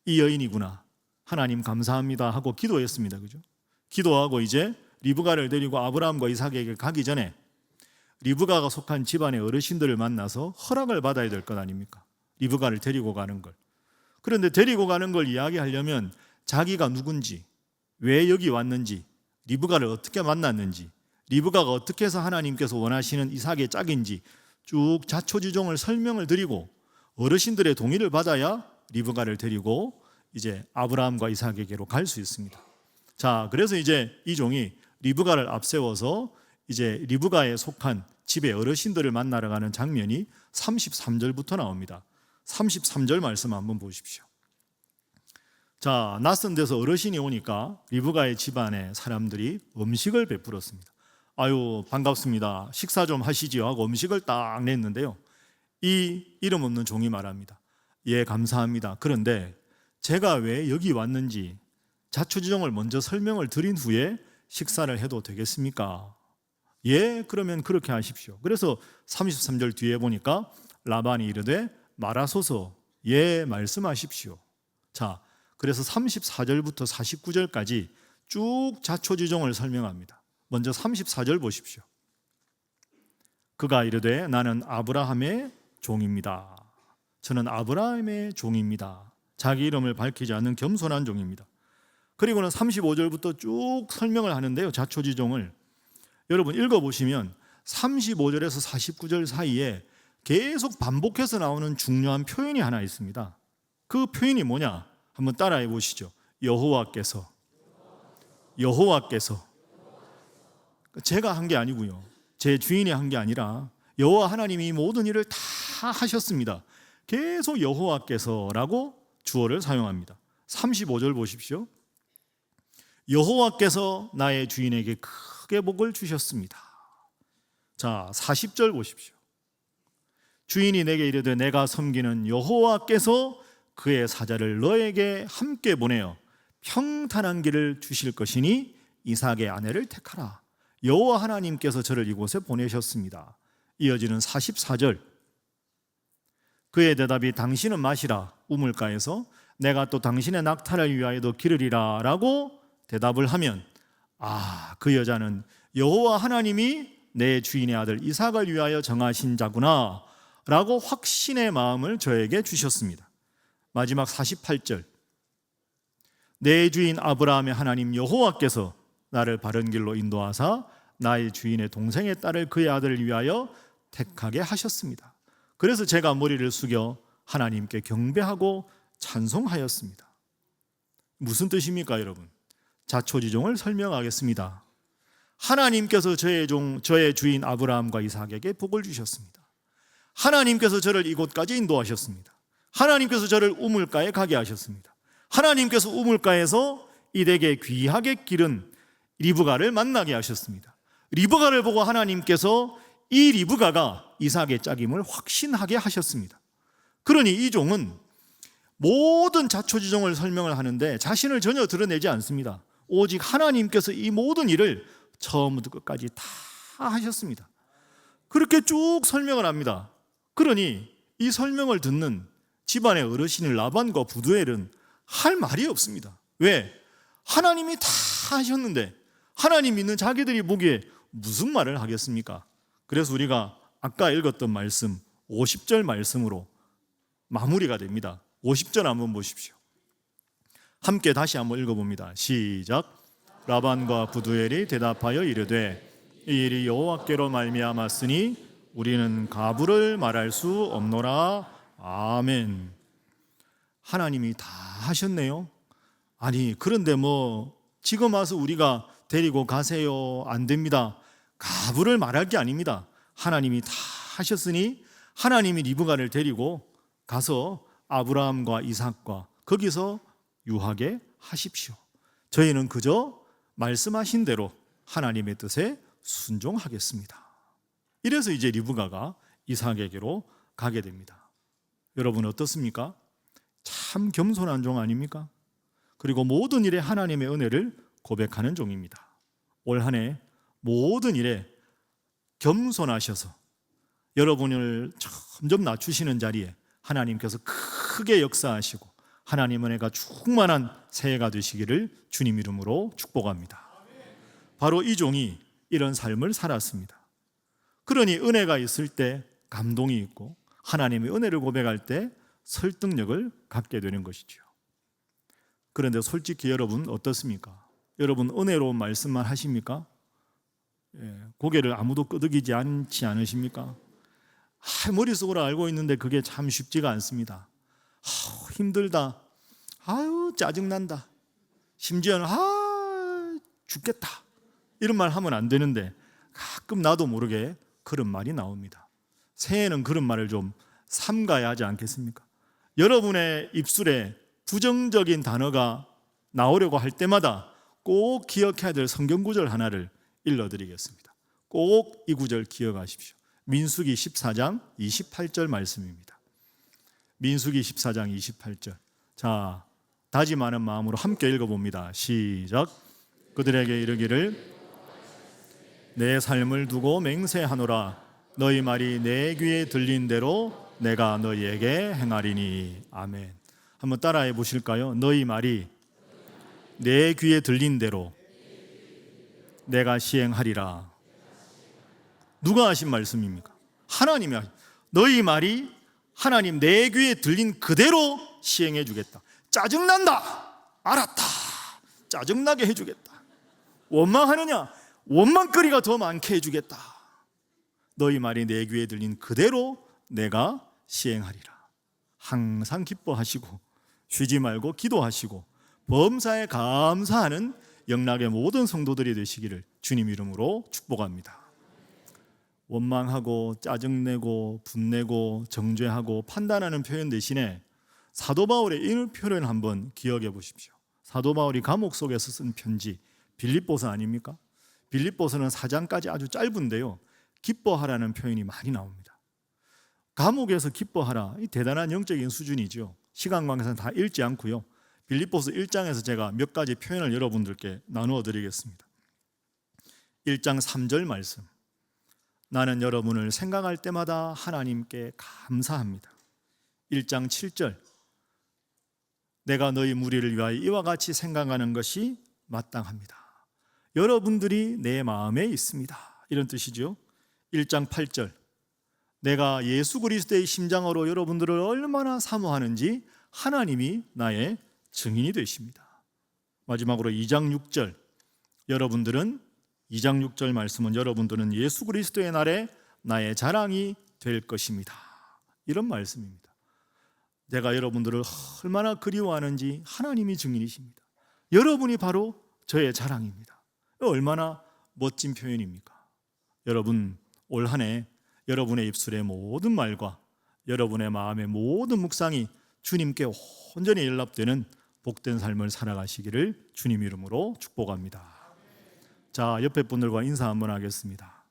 Speaker 1: 이 여인이구나, 하나님 감사합니다 하고 기도했습니다. 그죠? 기도하고 이제 리브가를 데리고 아브라함과 이삭에게 가기 전에 리브가가 속한 집안의 어르신들을 만나서 허락을 받아야 될 것 아닙니까? 리브가를 데리고 가는 걸. 그런데 데리고 가는 걸 이야기하려면 자기가 누군지, 왜 여기 왔는지, 리브가를 어떻게 만났는지, 리브가가 어떻게 해서 하나님께서 원하시는 이삭의 짝인지 쭉 자초지종을 설명을 드리고 어르신들의 동의를 받아야 리브가를 데리고 이제 아브라함과 이삭에게로 갈 수 있습니다. 자, 그래서 이제 이 종이 리브가를 앞세워서 이제 리브가에 속한 집의 어르신들을 만나러 가는 장면이 33절부터 나옵니다. 33절 말씀 한번 보십시오. 자, 낯선 데서 어르신이 오니까 리브가의 집안에 사람들이 음식을 베풀었습니다. 아유, 반갑습니다, 식사 좀 하시지요 하고 음식을 딱 냈는데요, 이 이름 없는 종이 말합니다. 예, 감사합니다. 그런데 제가 왜 여기 왔는지 자초지종을 먼저 설명을 드린 후에 식사를 해도 되겠습니까? 예, 그러면 그렇게 하십시오. 그래서 33절 뒤에 보니까 라반이 이르되 말하소서, 예, 말씀하십시오. 자, 그래서 34절부터 49절까지 쭉 자초지종을 설명합니다. 먼저 34절 보십시오. 그가 이르되 나는 아브라함의 종입니다. 저는 아브라함의 종입니다. 자기 이름을 밝히지 않는 겸손한 종입니다. 그리고는 35절부터 쭉 설명을 하는데요, 자초지종을 여러분 읽어보시면 35절에서 49절 사이에 계속 반복해서 나오는 중요한 표현이 하나 있습니다. 그 표현이 뭐냐? 한번 따라해 보시죠. 여호와께서. 제가 한 게 아니고요, 제 주인이 한 게 아니라 여호와 하나님이 모든 일을 다 하셨습니다. 계속 여호와께서라고 주어를 사용합니다. 35절 보십시오. 여호와께서 나의 주인에게 크게 복을 주셨습니다. 자, 40절 보십시오. 주인이 내게 이르되 내가 섬기는 여호와께서 그의 사자를 너에게 함께 보내어 평탄한 길을 주실 것이니 이삭의 아내를 택하라. 여호와 하나님께서 저를 이곳에 보내셨습니다. 이어지는 44절. 그의 대답이 당신은 마시라. 우물가에서 내가 또 당신의 낙타를 위하여도 기르리라 라고 대답을 하면, 그 여자는 여호와 하나님이 내 주인의 아들 이삭을 위하여 정하신 자구나 라고 확신의 마음을 저에게 주셨습니다. 마지막 48절. 내 주인 아브라함의 하나님 여호와께서 나를 바른 길로 인도하사 나의 주인의 동생의 딸을 그의 아들을 위하여 택하게 하셨습니다. 그래서 제가 머리를 숙여 하나님께 경배하고 찬송하였습니다. 무슨 뜻입니까, 여러분? 자초지종을 설명하겠습니다. 하나님께서 저의 주인 아브라함과 이삭에게 복을 주셨습니다. 하나님께서 저를 이곳까지 인도하셨습니다. 하나님께서 저를 우물가에 가게 하셨습니다. 하나님께서 우물가에서 이에게 귀하게 기른 리브가를 만나게 하셨습니다. 리브가를 보고 하나님께서 이 리브가가 이삭의 짝임을 확신하게 하셨습니다. 그러니 이 종은 모든 자초지종을 설명을 하는데 자신을 전혀 드러내지 않습니다. 오직 하나님께서 이 모든 일을 처음부터 끝까지 다 하셨습니다. 그렇게 쭉 설명을 합니다. 그러니 이 설명을 듣는 집안의 어르신인 라반과 부두엘은 할 말이 없습니다. 왜? 하나님이 다 하셨는데 하나님 믿는 자기들이 보기에 무슨 말을 하겠습니까? 그래서 우리가 아까 읽었던 말씀 50절 말씀으로 마무리가 됩니다. 50절 한번 보십시오. 함께 다시 한번 읽어봅니다. 시작. 라반과 부두엘이 대답하여 이르되 이 일이 여호와께로 말미암았으니 우리는 가부를 말할 수 없노라. 아멘. 하나님이 다 하셨네요. 아니 그런데 지금 와서 우리가 데리고 가세요? 안 됩니다. 가부를 말할 게 아닙니다. 하나님이 다 하셨으니 하나님이 리브가를 데리고 가서 아브라함과 이삭과 거기서 유하게 하십시오. 저희는 그저 말씀하신 대로 하나님의 뜻에 순종하겠습니다. 이래서 이제 리브가가 이삭에게로 가게 됩니다. 여러분 어떻습니까? 참 겸손한 종 아닙니까? 그리고 모든 일에 하나님의 은혜를 고백하는 종입니다. 올 한 해 모든 일에 겸손하셔서 여러분을 점점 낮추시는 자리에 하나님께서 크게 역사하시고 하나님 은혜가 충만한 새해가 되시기를 주님 이름으로 축복합니다. 바로 이 종이 이런 삶을 살았습니다. 그러니 은혜가 있을 때 감동이 있고 하나님의 은혜를 고백할 때 설득력을 갖게 되는 것이죠. 그런데 솔직히 여러분 어떻습니까? 여러분 은혜로운 말씀만 하십니까? 고개를 아무도 끄덕이지 않지 않으십니까? 머릿속으로 알고 있는데 그게 참 쉽지가 않습니다. 힘들다. 짜증난다. 심지어는 죽겠다. 이런 말 하면 안 되는데 가끔 나도 모르게 그런 말이 나옵니다. 새해는 그런 말을 좀 삼가야 하지 않겠습니까? 여러분의 입술에 부정적인 단어가 나오려고 할 때마다 꼭 기억해야 될 성경 구절 하나를 일러드리겠습니다. 꼭 이 구절 기억하십시오. 민수기 14장 28절 말씀입니다. 민수기 14장 28절. 자, 다짐하는 마음으로 함께 읽어봅니다. 시작. 그들에게 이르기를 내 삶을 두고 맹세하노라. 너희 말이 내 귀에 들린 대로 내가 너희에게 행하리니. 아멘. 한번 따라해 보실까요? 너희 말이 내 귀에 들린 대로 내가 시행하리라. 누가 하신 말씀입니까? 하나님이 하신. 너희 말이 하나님 내 귀에 들린 그대로 시행해 주겠다. 짜증난다. 알았다. 짜증나게 해주겠다. 원망하느냐? 원망거리가 더 많게 해주겠다. 너희 말이 내 귀에 들린 그대로 내가 시행하리라. 항상 기뻐하시고 쉬지 말고 기도하시고 범사에 감사하는 영락의 모든 성도들이 되시기를 주님 이름으로 축복합니다. 원망하고 짜증내고 분내고 정죄하고 판단하는 표현 대신에 사도 바울의 이 표현 한번 기억해 보십시오. 사도 바울이 감옥 속에서 쓴 편지 빌립보서 아닙니까? 빌립보서는 4장까지 아주 짧은데요, 기뻐하라는 표현이 많이 나옵니다. 감옥에서 기뻐하라, 이 대단한 영적인 수준이죠. 시간 관계상 다 읽지 않고요, 빌립보서 1장에서 제가 몇 가지 표현을 여러분들께 나누어 드리겠습니다. 1장 3절 말씀. 나는 여러분을 생각할 때마다 하나님께 감사합니다. 1장 7절. 내가 너희 무리를 위하여 이와 같이 생각하는 것이 마땅합니다. 여러분들이 내 마음에 있습니다. 이런 뜻이죠. 1장 8절. 내가 예수 그리스도의 심장으로 여러분들을 얼마나 사모하는지 하나님이 나의 증인이 되십니다. 마지막으로 2장 6절. 여러분들은 2장 6절 말씀은 여러분들은 예수 그리스도의 날에 나의 자랑이 될 것입니다. 이런 말씀입니다. 내가 여러분들을 얼마나 그리워하는지 하나님이 증인이십니다. 여러분이 바로 저의 자랑입니다. 얼마나 멋진 표현입니까? 여러분, 올 한 해 여러분의 입술의 모든 말과 여러분의 마음의 모든 묵상이 주님께 온전히 연락되는 복된 삶을 살아가시기를 주님 이름으로 축복합니다. 자, 옆에 분들과 인사 한번 하겠습니다.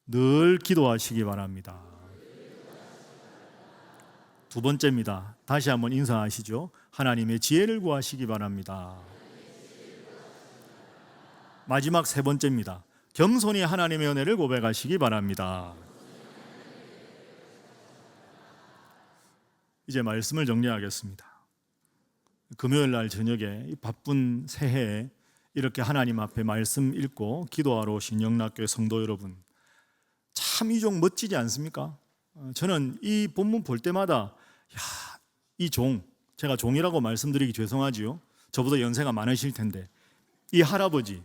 Speaker 1: 늘 기도하시기 바랍니다. 두 번째입니다. 다시 한번 인사하시죠. 하나님의 지혜를 구하시기 바랍니다. 마지막 세 번째입니다. 겸손히 하나님의 은혜를 고백하시기 바랍니다. 이제 말씀을 정리하겠습니다. 금요일 날 저녁에 이 바쁜 새해에 이렇게 하나님 앞에 말씀 읽고 기도하러 오신 영락교회 성도 여러분, 참 이 종 멋지지 않습니까? 저는 이 본문 볼 때마다 이 종, 제가 종이라고 말씀드리기 죄송하지요. 저보다 연세가 많으실 텐데 이 할아버지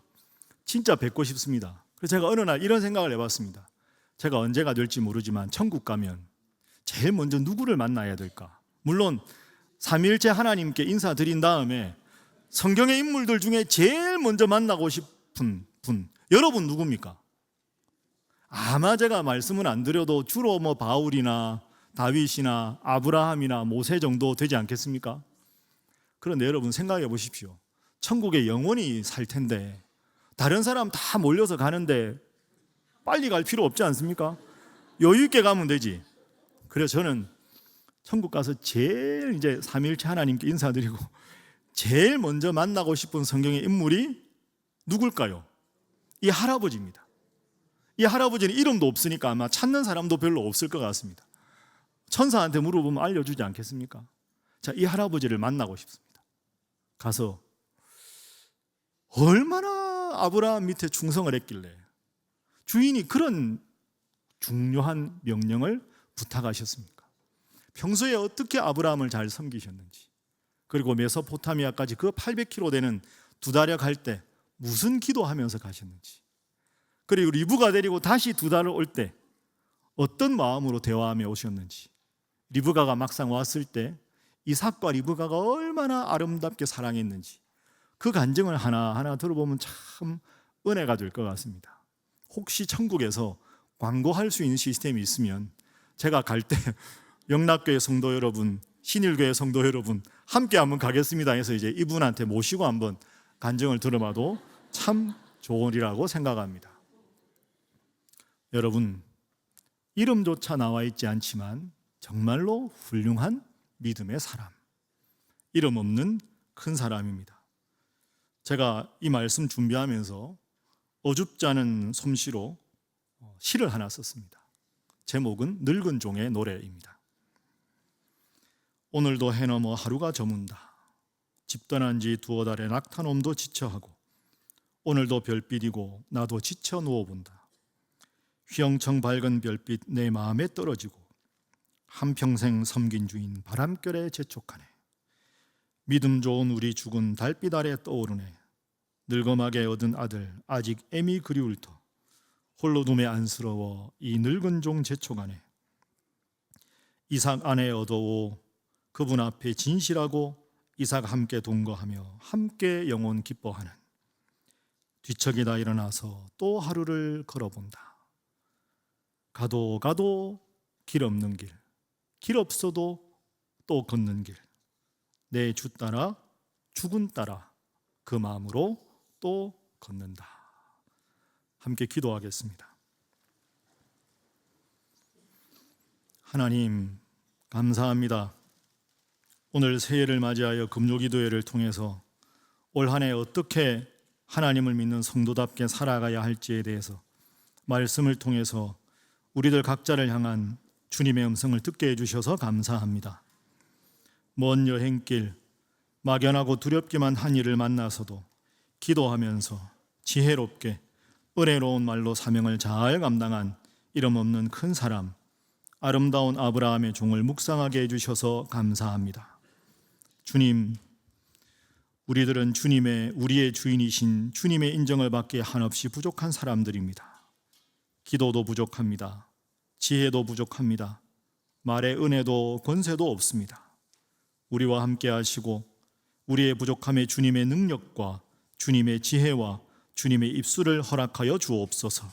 Speaker 1: 진짜 뵙고 싶습니다. 그래서 제가 어느 날 이런 생각을 해봤습니다. 제가 언제가 될지 모르지만 천국 가면 제일 먼저 누구를 만나야 될까? 물론 삼위일체 하나님께 인사드린 다음에 성경의 인물들 중에 제일 먼저 만나고 싶은 분, 여러분 누굽니까? 아마 제가 말씀은 안 드려도 주로 바울이나 다윗이나 아브라함이나 모세 정도 되지 않겠습니까? 그런데 여러분 생각해 보십시오. 천국에 영원히 살 텐데 다른 사람 다 몰려서 가는데 빨리 갈 필요 없지 않습니까? 여유 있게 가면 되지. 그래서 저는 천국 가서 제일 이제 삼위일체 하나님께 인사드리고 제일 먼저 만나고 싶은 성경의 인물이 누굴까요? 이 할아버지입니다. 이 할아버지는 이름도 없으니까 아마 찾는 사람도 별로 없을 것 같습니다. 천사한테 물어보면 알려주지 않겠습니까? 자, 이 할아버지를 만나고 싶습니다. 가서 얼마나 아브라함 밑에 충성을 했길래 주인이 그런 중요한 명령을 부탁하셨습니까? 평소에 어떻게 아브라함을 잘 섬기셨는지, 그리고 메소포타미아까지 그 800km 되는 두 달여 갈 때 무슨 기도하면서 가셨는지, 그리고 리브가 데리고 다시 두 달을 올 때 어떤 마음으로 대화하며 오셨는지, 리브가가 막상 왔을 때 이삭과 리브가가 얼마나 아름답게 사랑했는지 그 간증을 하나하나 들어보면 참 은혜가 될 것 같습니다. 혹시 천국에서 광고할 수 있는 시스템이 있으면 제가 갈 때 영락교회 성도 여러분, 신일교회 성도 여러분 함께 한번 가겠습니다 해서 이제 이분한테 모시고 한번 간증을 들어봐도 참 좋으리라고 생각합니다. 여러분, 이름조차 나와 있지 않지만 정말로 훌륭한 믿음의 사람, 이름 없는 큰 사람입니다. 제가 이 말씀 준비하면서 어줍지 않은 솜씨로 시를 하나 썼습니다. 제목은 늙은 종의 노래입니다. 오늘도 해 넘어 하루가 저문다. 집 떠난 지 두어 달에 낙타놈도 지쳐하고 오늘도 별빛이고 나도 지쳐 누워본다. 휘영청 밝은 별빛 내 마음에 떨어지고 한평생 섬긴 주인 바람결에 재촉하네. 믿음 좋은 우리 죽은 달빛 아래 떠오르네. 늙음하게 얻은 아들 아직 애미 그리울 터. 홀로 둠에 안쓰러워 이 늙은 종 재촉하네. 이삭 아내 얻어오 그분 앞에 진실하고 이삭 함께 동거하며 함께 영원 기뻐하는. 뒤척이다 일어나서 또 하루를 걸어본다. 가도 가도 길 없는 길, 길 없어도 또 걷는 길. 내 주 따라 죽은 따라 그 마음으로 또 걷는다. 함께 기도하겠습니다. 하나님 감사합니다. 오늘 새해를 맞이하여 금요기도회를 통해서 올 한 해 어떻게 하나님을 믿는 성도답게 살아가야 할지에 대해서 말씀을 통해서 우리들 각자를 향한 주님의 음성을 듣게 해주셔서 감사합니다. 먼 여행길, 막연하고 두렵기만 한 일을 만나서도 기도하면서 지혜롭게 은혜로운 말로 사명을 잘 감당한 이름 없는 큰 사람, 아름다운 아브라함의 종을 묵상하게 해주셔서 감사합니다. 주님, 우리들은 우리의 주인이신 주님의 인정을 받기에 한없이 부족한 사람들입니다. 기도도 부족합니다. 지혜도 부족합니다. 말의 은혜도 권세도 없습니다. 우리와 함께 하시고 우리의 부족함에 주님의 능력과 주님의 지혜와 주님의 입술을 허락하여 주옵소서.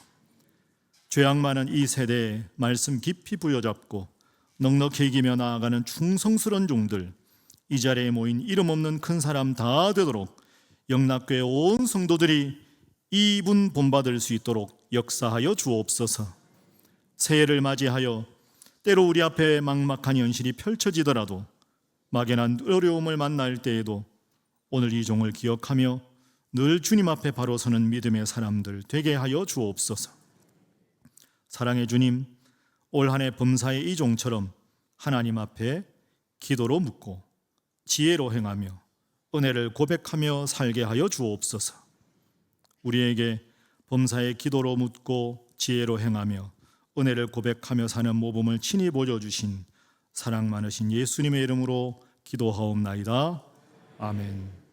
Speaker 1: 죄악 많은 이 세대에 말씀 깊이 부여잡고 넉넉히 이기며 나아가는 충성스러운 종들, 이 자리에 모인 이름 없는 큰 사람 다 되도록 영락교회 온 성도들이 이분 본받을 수 있도록 역사하여 주옵소서. 새해를 맞이하여 때로 우리 앞에 막막한 현실이 펼쳐지더라도 막연한 어려움을 만날 때에도 오늘 이 종을 기억하며 늘 주님 앞에 바로 서는 믿음의 사람들 되게 하여 주옵소서. 사랑의 주님, 올 한 해 범사의 이 종처럼 하나님 앞에 기도로 묻고 지혜로 행하며 은혜를 고백하며 살게 하여 주옵소서. 우리에게 범사의 기도로 묻고 지혜로 행하며 은혜를 고백하며 사는 모범을 친히 보여주신 사랑 많으신 예수님의 이름으로 기도하옵나이다. 아멘.